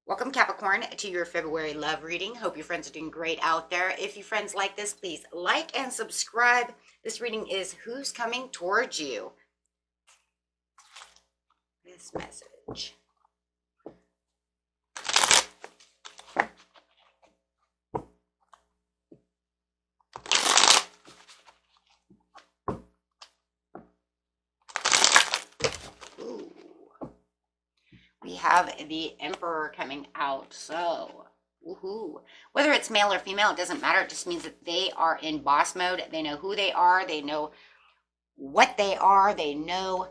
Welcome, Capricorn, to your February love reading. Hope your friends are doing great out there. If you friends like this, please like and subscribe. This reading is Who's Coming Towards You? This message. Ooh. We have the Emperor coming out. So, woohoo. Whether it's male or female, it doesn't matter. It just means that they are in boss mode. They know who they are. They know what they are. They know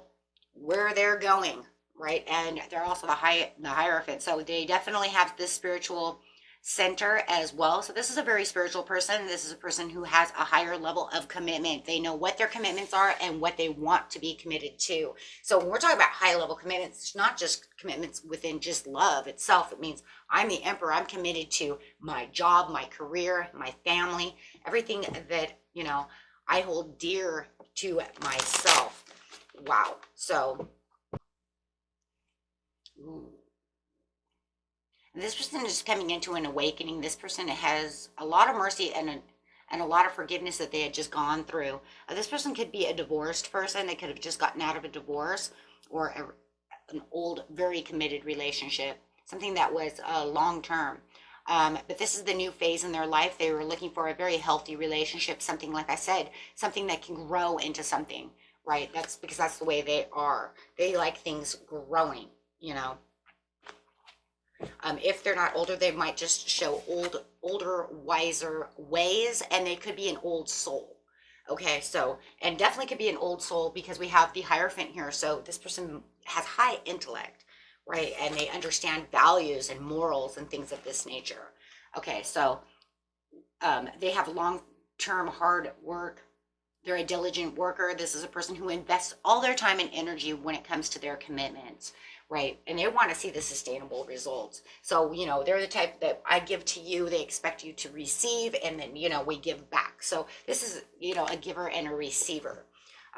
where they're going, right? And they're also the Hierophant. So they definitely have this spiritual center as well. So this is a very spiritual person. This is a person who has a higher level of commitment. They know what their commitments are and what they want to be committed to. So when we're talking about high level commitments, it's not just commitments within just love itself. It means I'm the Emperor. I'm committed to my job, my career, my family, everything that, I hold dear to myself. Wow. So, ooh. This person is coming into an awakening. This person has a lot of mercy and a lot of forgiveness that they had just gone through. This person could be a divorced person. They could have just gotten out of a divorce or an old, very committed relationship, something that was long term. But this is the new phase in their life. They were looking for a very healthy relationship, something like I said, something that can grow into something, right? That's because that's the way they are. They like things growing. If they're not older, they might just show older, wiser ways, and they could be an old soul. Okay, so, and definitely could be an old soul because we have the Hierophant here. So this person has high intellect, right? And they understand values and morals and things of this nature. Okay, so they have long-term hard work. They're a diligent worker. This is a person who invests all their time and energy when it comes to their commitments, right? And they want to see the sustainable results. So, they're the type that I give to you, they expect you to receive, and then, we give back. So this is, a giver and a receiver,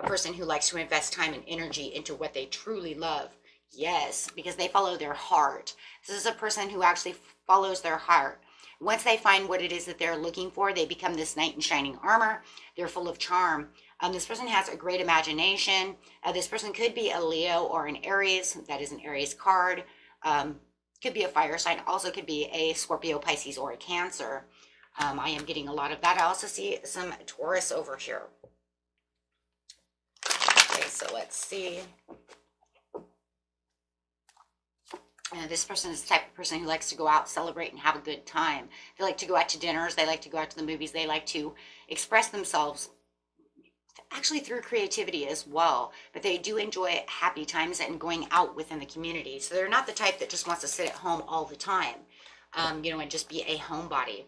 a person who likes to invest time and energy into what they truly love. Yes, because they follow their heart. This is a person who actually follows their heart. Once they find what it is that they're looking for, they become this knight in shining armor. They're full of charm. This person has a great imagination. This person could be a Leo or an Aries. That is an Aries card. Could be a fire sign. Also could be a Scorpio, Pisces, or a Cancer. I am getting a lot of that. I also see some Taurus over here. Okay, so let's see. This person is the type of person who likes to go out, celebrate, and have a good time. They like to go out to dinners. They like to go out to the movies. They like to express themselves actually through creativity as well. But they do enjoy happy times and going out within the community. So they're not the type that just wants to sit at home all the time, and just be a homebody.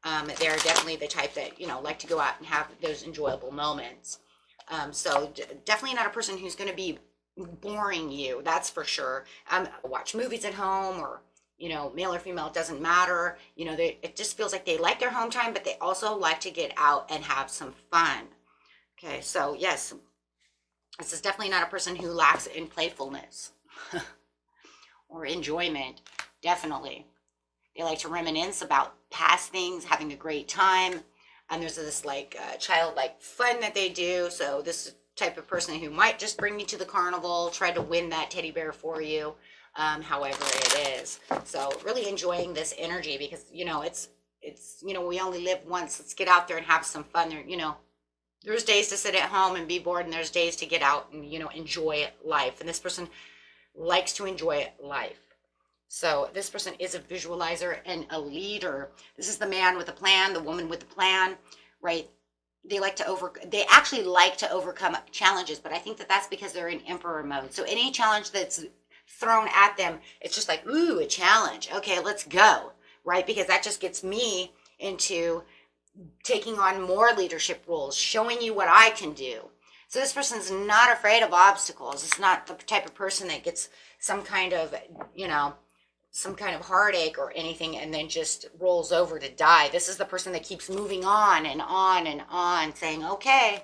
They're definitely the type that, like to go out and have those enjoyable moments. So definitely not a person who's going to be boring you, that's for sure. Watch movies at home, or male or female, it doesn't matter. It just feels like they like their home time, but they also like to get out and have some fun. Okay, so yes, this is definitely not a person who lacks in playfulness or enjoyment. Definitely, they like to reminisce about past things, having a great time, and there's this childlike fun that they do. So this type of person who might just bring you to the carnival, try to win that teddy bear for you, however it is. So really enjoying this energy because, it's we only live once. Let's get out there and have some fun. There's days to sit at home and be bored, and there's days to get out and, enjoy life. And this person likes to enjoy life. So this person is a visualizer and a leader. This is the man with a plan, the woman with a plan, right? They actually like to overcome challenges, but I think that that's because they're in emperor mode. So any challenge that's thrown at them, it's just like, ooh, a challenge. Okay, let's go, right? Because that just gets me into taking on more leadership roles, showing you what I can do. So this person's not afraid of obstacles. It's not the type of person that gets some kind of heartache or anything and then just rolls over to die. This is the person that keeps moving on and on and on, saying, okay,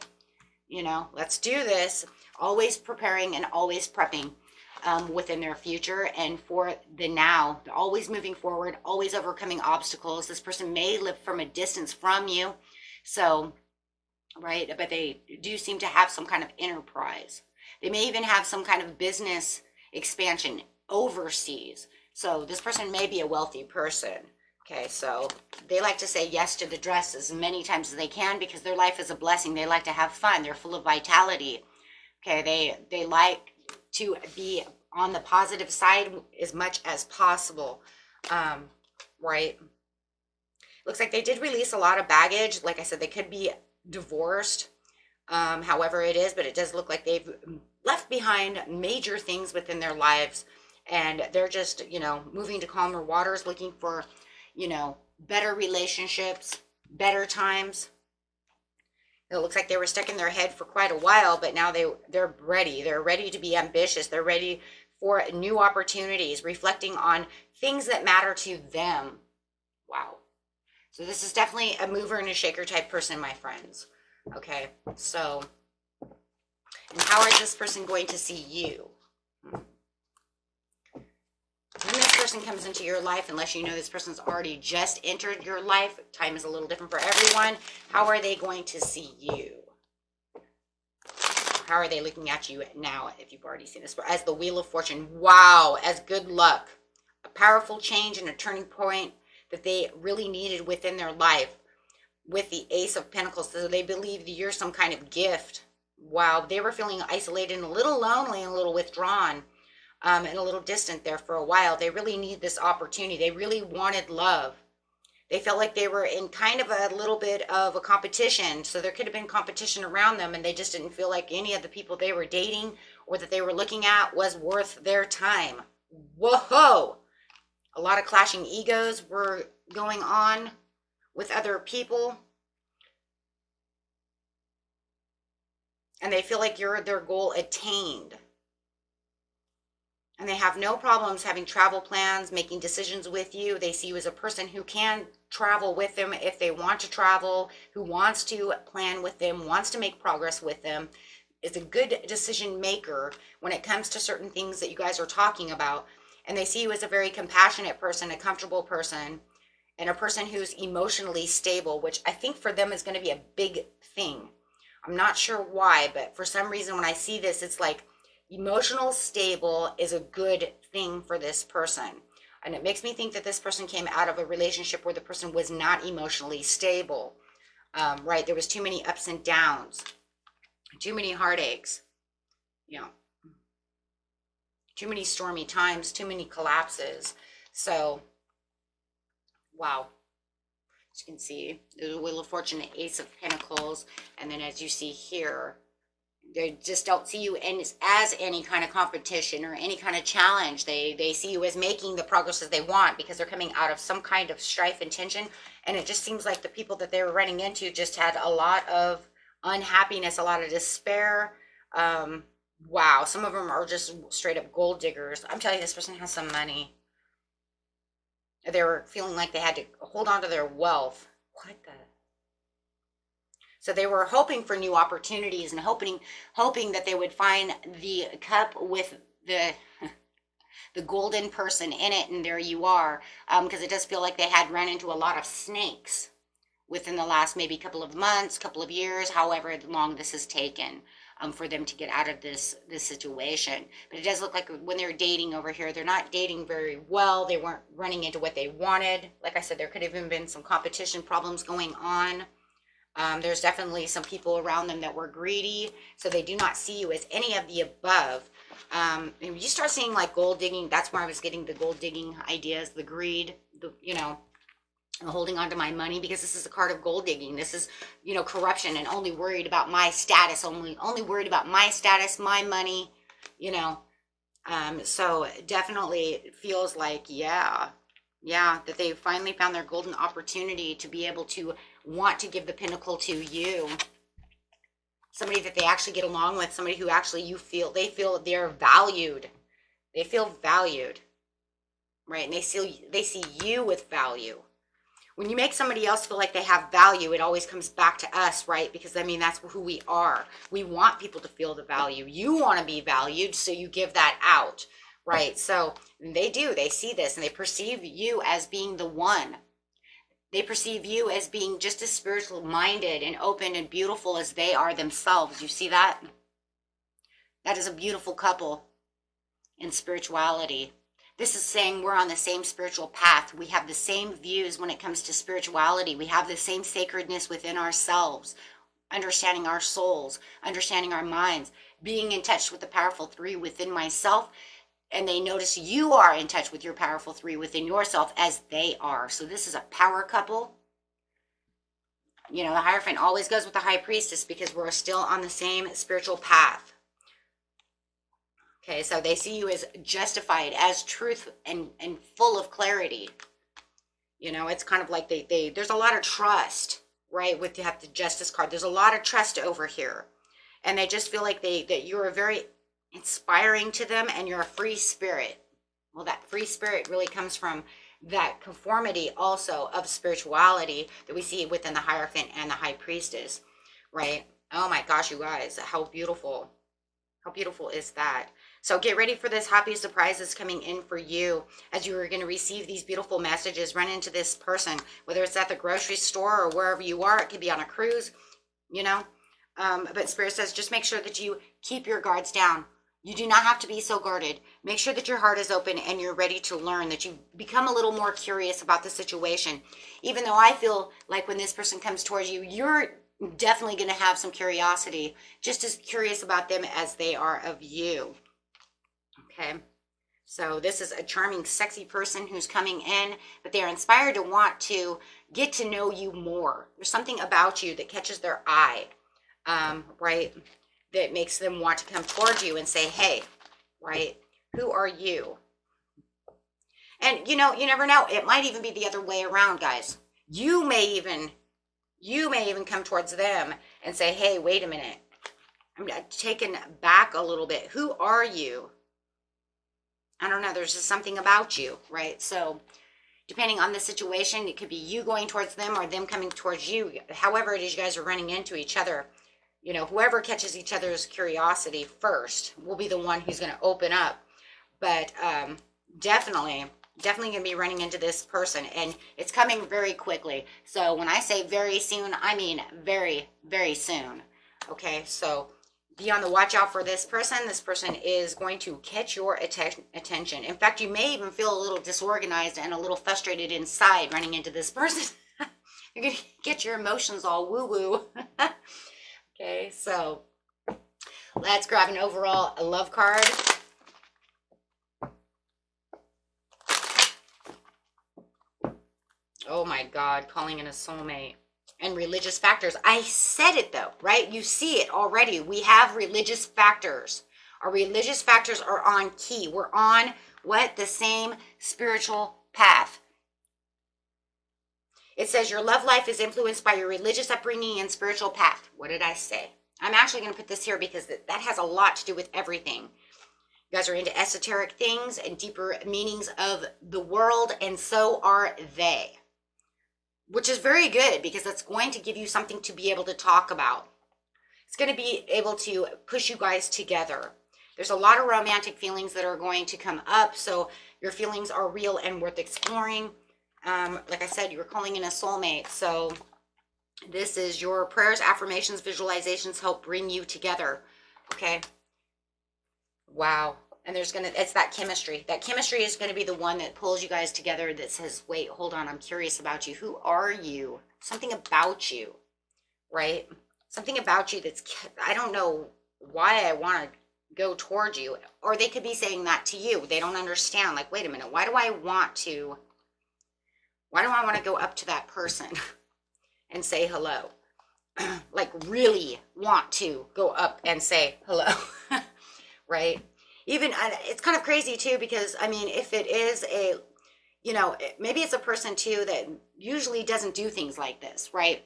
let's do this. Always preparing and always prepping. within their future and for the now. They're always moving forward, always overcoming obstacles. This person may live from a distance from you. So, right, but they do seem to have some kind of enterprise. They may even have some kind of business expansion overseas. So this person may be a wealthy person. Okay, so they like to say yes to the dress as many times as they can because their life is a blessing. They like to have fun. They're full of vitality. Okay, they like to be on the positive side as much as possible. Right? Looks like they did release a lot of baggage. Like I said, they could be divorced. However it is, but it does look like they've left behind major things within their lives. And they're just, moving to calmer waters, looking for, better relationships, better times. It looks like they were stuck in their head for quite a while, but now they're ready. They're ready to be ambitious. They're ready for new opportunities, reflecting on things that matter to them. Wow. So this is definitely a mover and a shaker type person, my friends. Okay, so, and how is this person going to see you? When this person comes into your life, unless you know this person's already just entered your life, time is a little different for everyone. How are they going to see you? How are they looking at you now, if you've already seen this? As the Wheel of Fortune. Wow, as good luck. A powerful change and a turning point that they really needed within their life with the Ace of Pentacles. So they believe that you're some kind of gift. Wow, they were feeling isolated and a little lonely and a little withdrawn. And a little distant there for a while. They really need this opportunity. They really wanted love. They felt like they were in kind of a little bit of a competition. So there could have been competition around them and they just didn't feel like any of the people they were dating or that they were looking at was worth their time. Whoa! A lot of clashing egos were going on with other people. And they feel like you're their goal attained. And they have no problems having travel plans, making decisions with you. They see you as a person who can travel with them if they want to travel, who wants to plan with them, wants to make progress with them, is a good decision maker when it comes to certain things that you guys are talking about. And they see you as a very compassionate person, a comfortable person, and a person who's emotionally stable, which I think for them is going to be a big thing. I'm not sure why, but for some reason when I see this, it's like, emotional stable is a good thing for this person. And it makes me think that this person came out of a relationship where the person was not emotionally stable. Right? There was too many ups and downs, too many heartaches, too many stormy times, too many collapses. So, wow. As you can see, there's a Wheel of Fortune, Ace of Pentacles, and then as you see here, they just don't see you as any kind of competition or any kind of challenge. They see you as making the progress that they want because they're coming out of some kind of strife and tension. And it just seems like the people that they were running into just had a lot of unhappiness, a lot of despair. Wow, some of them are just straight up gold diggers. I'm telling you, this person has some money. They were feeling like they had to hold on to their wealth. What the... So they were hoping for new opportunities and hoping that they would find the cup with the golden person in it, and there you are. Because it does feel like they had run into a lot of snakes within the last maybe couple of months, couple of years, however long this has taken for them to get out of this situation. But it does look like when they're dating over here, they're not dating very well. They weren't running into what they wanted. Like I said, there could have even been some competition problems going on. There's definitely some people around them that were greedy, so they do not see you as any of the above. And you start seeing like gold digging, that's where I was getting the gold digging ideas, the greed, the holding on to my money, because this is a card of gold digging. This is, corruption and only worried about my status, only worried about my status, my money, so definitely it feels like, that they finally found their golden opportunity to be able to want to give the pinnacle to you. Somebody that they actually get along with, somebody who actually they feel they're valued. They feel valued, right? And they see you with value, when you make somebody else feel like they have value, it always comes back to us, right? Because I mean, that's who we are. We want people to feel the value. You want to be valued, so you give that out, right? So they do. They see this and they perceive you as being the one. They perceive you as being just as spiritual minded and open and beautiful as they are themselves. You see that? That is a beautiful couple in spirituality. This is saying we're on the same spiritual path. We have the same views when it comes to spirituality. We have the same sacredness within ourselves, understanding our souls, understanding our minds, being in touch with the powerful three within myself. And they notice you are in touch with your powerful three within yourself as they are. So this is a power couple. You know, the Hierophant always goes with the High Priestess because we're still on the same spiritual path. Okay, so they see you as justified, as truth and full of clarity. You know, it's kind of like there's a lot of trust, right? With you have the Justice card. There's a lot of trust over here. And they just feel like that you're very inspiring to them and you're a free spirit. Well, that free spirit really comes from that conformity also of spirituality that we see within the Hierophant and the High Priestess, right? Oh my gosh, you guys, how beautiful. How beautiful is that? So get ready for this happy surprises coming in for you as you are going to receive these beautiful messages. Run into this person, whether it's at the grocery store or wherever you are. It could be on a cruise, you know. But Spirit says just make sure that you keep your guards down. You do not have to be so guarded. Make sure that your heart is open and you're ready to learn, that you become a little more curious about the situation. Even though I feel like when this person comes towards you, you're definitely going to have some curiosity, just as curious about them as they are of you. Okay, so this is a charming, sexy person who's coming in, but they're inspired to want to get to know you more. There's something about you that catches their eye, right? That makes them want to come towards you and say, hey, right, who are you? And, you know, you never know. It might even be the other way around, guys. You may even come towards them and say, hey, wait a minute. I'm taken back a little bit. Who are you? I don't know. There's just something about you, right? So depending on the situation, it could be you going towards them or them coming towards you. However it is you guys are running into each other. You know, whoever catches each other's curiosity first will be the one who's going to open up. But definitely going to be running into this person. And it's coming very quickly. So when I say very soon, I mean very, very soon. Okay, so be on the watch out for this person. This person is going to catch your attention. In fact, you may even feel a little disorganized and a little frustrated inside running into this person. You're going to get your emotions all woo-woo. Okay, so let's grab an overall love card. Oh my God, calling in a soulmate. And religious factors. I said it though, right? You see it already. We have religious factors. Our religious factors are on key. We're on what? The same spiritual path. It says your love life is influenced by your religious upbringing and spiritual path. What did I say? I'm actually going to put this here because that has a lot to do with everything. You guys are into esoteric things and deeper meanings of the world, and so are they. Which is very good because it's going to give you something to be able to talk about. It's going to be able to push you guys together. There's a lot of romantic feelings that are going to come up, so your feelings are real and worth exploring. Like I said, you were calling in a soulmate, so this is your prayers, affirmations, visualizations help bring you together. Okay. Wow. And it's that chemistry. That chemistry is going to be the one that pulls you guys together, that says, wait, hold on, I'm curious about you. Who are you? Something about you, right? Something about you I don't know why I want to go towards you. Or they could be saying that to you. They don't understand. Like, wait a minute, why do I want to go up to that person and say hello? Like, really want to go up and say hello, right? Even, it's kind of crazy too, because I mean, if it is maybe it's a person too that usually doesn't do things like this, right?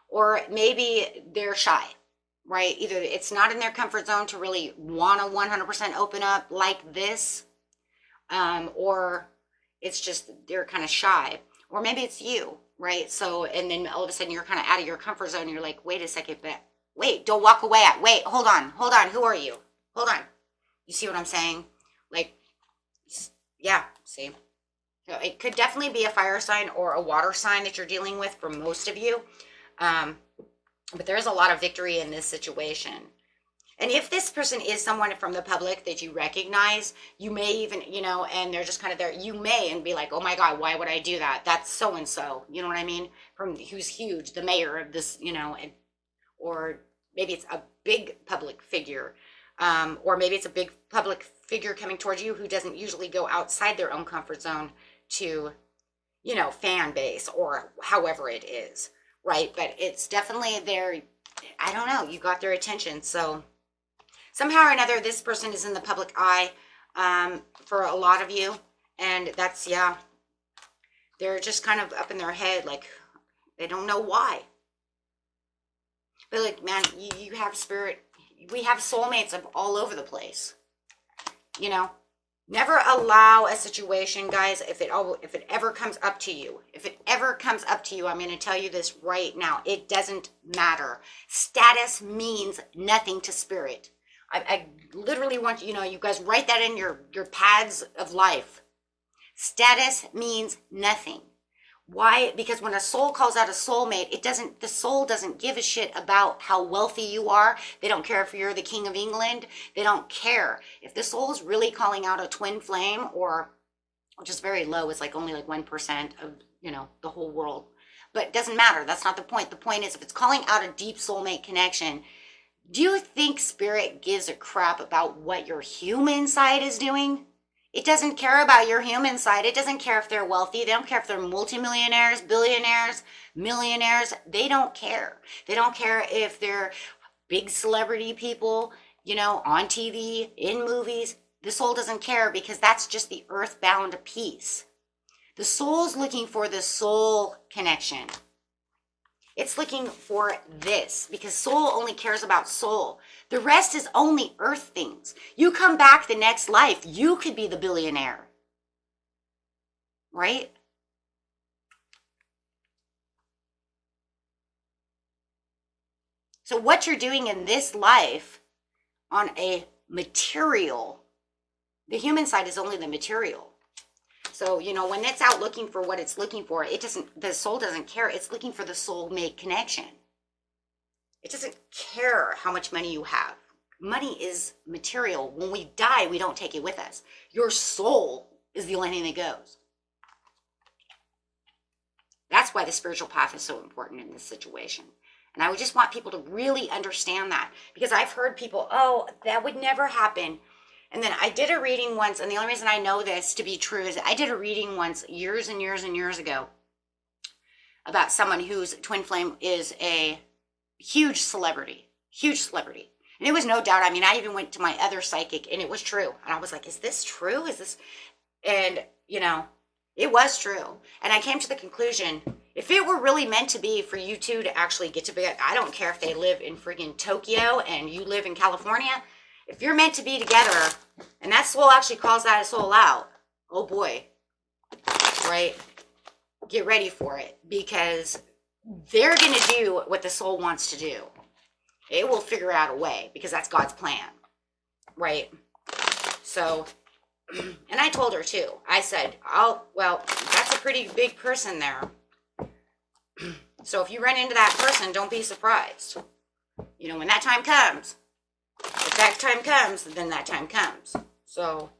Or maybe they're shy, right? Either it's not in their comfort zone to really want to 100% open up like this, or it's just they're kind of shy. Or maybe it's you, right? So, and then all of a sudden you're kind of out of your comfort zone. You're like, wait a second, but wait, don't walk away. Wait, hold on. Who are you? Hold on. You see what I'm saying? Like, yeah, see? So it could definitely be a fire sign or a water sign that you're dealing with for most of you. But there's a lot of victory in this situation. And if this person is someone from the public that you recognize, you may even, you know, and they're just kind of there, you may and be like, oh my God, why would I do that? That's so and so, you know what I mean? From who's huge, the mayor of this, you know, and, or maybe it's a big public figure, or maybe it's a big public figure coming towards you who doesn't usually go outside their own comfort zone to, you know, fan base or however it is, right? But it's definitely their, I don't know, you got their attention. So somehow or another, this person is in the public eye for a lot of you. And that's, yeah, they're just kind of up in their head, like they don't know why. But like, man, you have spirit. We have soulmates all over the place. You know, never allow a situation, guys, if it ever comes up to you. If it ever comes up to you, I'm going to tell you this right now. It doesn't matter. Status means nothing to spirit. I literally want you know, you guys write that in your paths of life. Status means nothing. Why? Because when a soul calls out a soulmate, the soul doesn't give a shit about how wealthy you are. They don't care if you're the King of England. They don't care. If the soul is really calling out a twin flame, or just very low, it's like only like 1% of, you know, the whole world. But it doesn't matter. That's not the point. The point is, if it's calling out a deep soulmate connection, do you think spirit gives a crap about what your human side is doing? It doesn't care about your human side. It doesn't care if they're wealthy. They don't care if they're multimillionaires, billionaires, millionaires. They don't care. They don't care if they're big celebrity people, you know, on TV, in movies. The soul doesn't care, because that's just the earthbound piece. The soul's looking for the soul connection. It's looking for this, because soul only cares about soul. The rest is only earth things. You come back the next life, you could be the billionaire. Right? So what you're doing in this life on a material, the human side is only the material. So, you know, when it's out looking for what it's looking for, the soul doesn't care. It's looking for the soulmate connection. It doesn't care how much money you have. Money is material. When we die, we don't take it with us. Your soul is the only thing that goes. That's why the spiritual path is so important in this situation. And I would just want people to really understand that, because I've heard people, oh, that would never happen. And then I did a reading once, and the only reason I know this to be true is I did a reading once years and years and years ago about someone whose twin flame is a huge celebrity. And it was no doubt. I mean, I even went to my other psychic, and it was true. And I was like, is this true? Is this? And, you know, it was true. And I came to the conclusion, if it were really meant to be for you two to actually get together, I don't care if they live in friggin' Tokyo and you live in California. If you're meant to be together, and that soul actually calls that soul out, oh boy, right? Get ready for it, because they're going to do what the soul wants to do. It will figure out a way, because that's God's plan, right? So, and I told her too. I said, well, that's a pretty big person there. So if you run into that person, don't be surprised. You know, when that time comes, if that time comes, then that time comes. So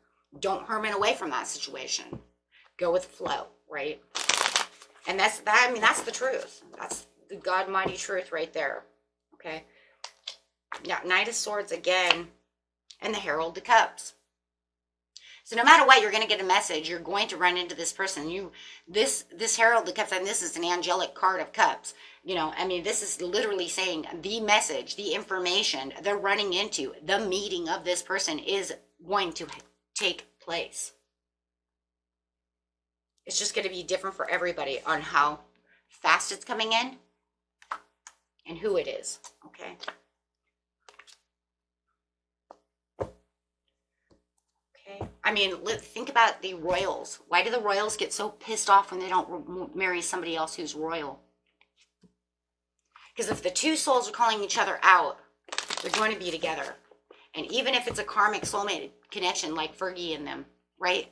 don't hermit away from that situation. Go with the flow, right? And that's the truth. That's the God mighty truth right there. Okay. Yeah, Knight of Swords again, and the Herald of Cups. So no matter what, you're going to get a message. You're going to run into this person. This Herald of Cups, and this is an angelic card of cups. You know, I mean, this is literally saying the message, the information they're running into, the meeting of this person is going to take place. It's just going to be different for everybody on how fast it's coming in and who it is. Okay. Okay. I mean, think about the royals. Why do the royals get so pissed off when they don't marry somebody else who's royal? Because if the two souls are calling each other out, they're going to be together. And even if it's a karmic soulmate connection like Fergie and them, right?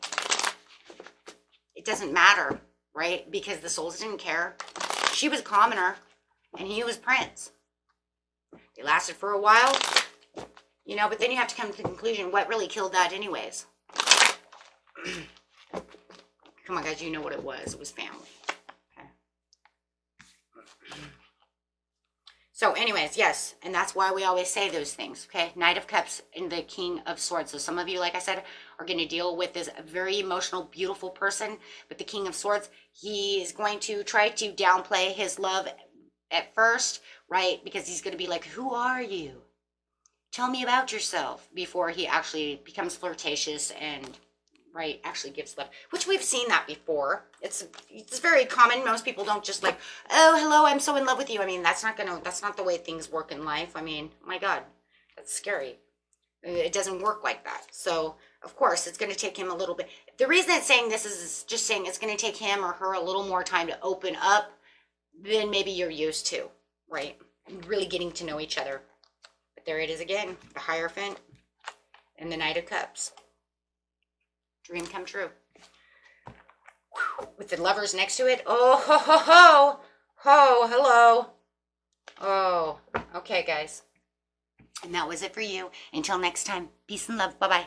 It doesn't matter, right? Because the souls didn't care. She was commoner and he was prince. They lasted for a while, you know, but then you have to come to the conclusion, what really killed that anyways? Come on, guys, you know what it was. It was family. Okay. So anyways, yes, and that's why we always say those things, okay? Knight of Cups and the King of Swords. So some of you, like I said, are going to deal with this very emotional, beautiful person. But the King of Swords, he is going to try to downplay his love at first, right? Because he's going to be like, who are you? Tell me about yourself, before he actually becomes flirtatious and, right, actually gives love, which we've seen that before. It's very common. Most people don't just like, oh, hello, I'm so in love with you. I mean, that's not the way things work in life. I mean, oh my God, that's scary. It doesn't work like that. So, of course, it's going to take him a little bit. The reason it's saying this is just saying it's going to take him or her a little more time to open up than maybe you're used to, right? Really getting to know each other. But there it is again, the Hierophant and the Knight of Cups. Dream come true. With the Lovers next to it. Oh, ho, ho, ho. Ho, hello. Oh, okay, guys. And that was it for you. Until next time, peace and love. Bye-bye.